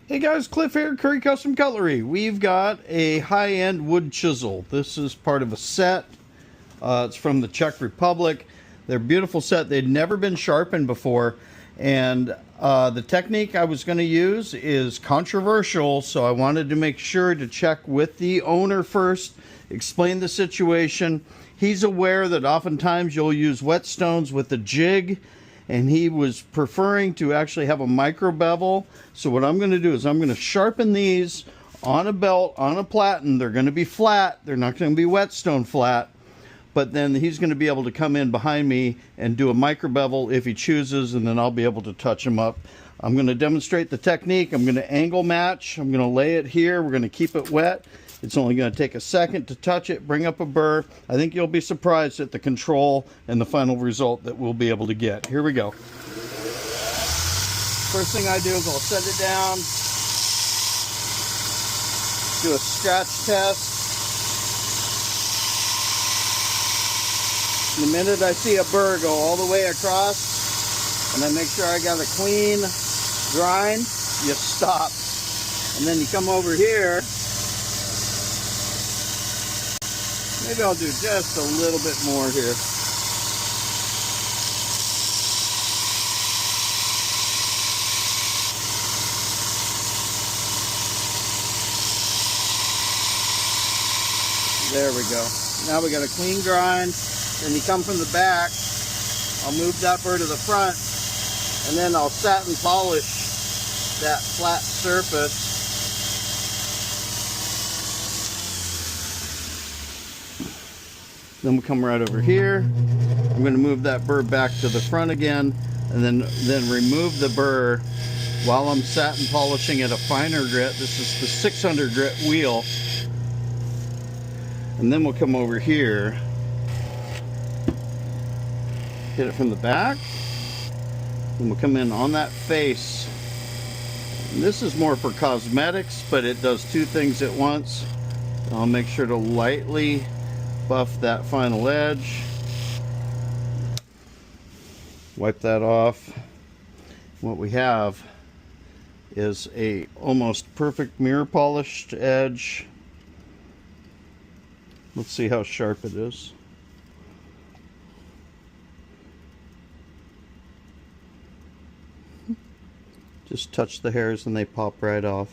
Hey guys, Cliff here, Curry Custom Cutlery. We've got a high-end wood chisel. This is part of a set. It's from the Czech Republic. They're a beautiful set. They'd never been sharpened before. And the technique I was going to use is controversial, so I wanted to make sure to check with the owner first, explain the situation. He's aware that oftentimes you'll use whetstones with a jig, and he was preferring to actually have a micro bevel. So what I'm going to do is I'm going to sharpen these on a belt, on a platen. They're going to be flat. They're not going to be whetstone flat. But then he's going to be able to come in behind me and do a micro bevel if he chooses, and then I'll be able to touch them up. I'm going to demonstrate the technique. I'm going to angle match. I'm going to lay it here. We're going to keep it wet. It's only going to take a second to touch it, bring up a burr. I think you'll be surprised at the control and the final result that we'll be able to get. Here we go. First thing I do is I'll set it down, do a scratch test. The minute I see a burr go all the way across, and I make sure I got a clean grind, you stop. And then you come over here. Maybe I'll do just a little bit more here. There we go. Now we got a clean grind. Then you come from the back. I'll move that burr to the front, and then I'll satin polish that flat surface. Then we'll come right over here. I'm going to move that burr back to the front again, and then remove the burr while I'm satin polishing at a finer grit. This is the 600 grit wheel. And then we'll come over here, hit it from the back, and we'll come in on that face. And this is more for cosmetics, but it does two things at once. I'll make sure to lightly buff that final edge, wipe that off. What we have is a almost perfect mirror polished edge. Let's see how sharp it is. Just touch the hairs and they pop right off.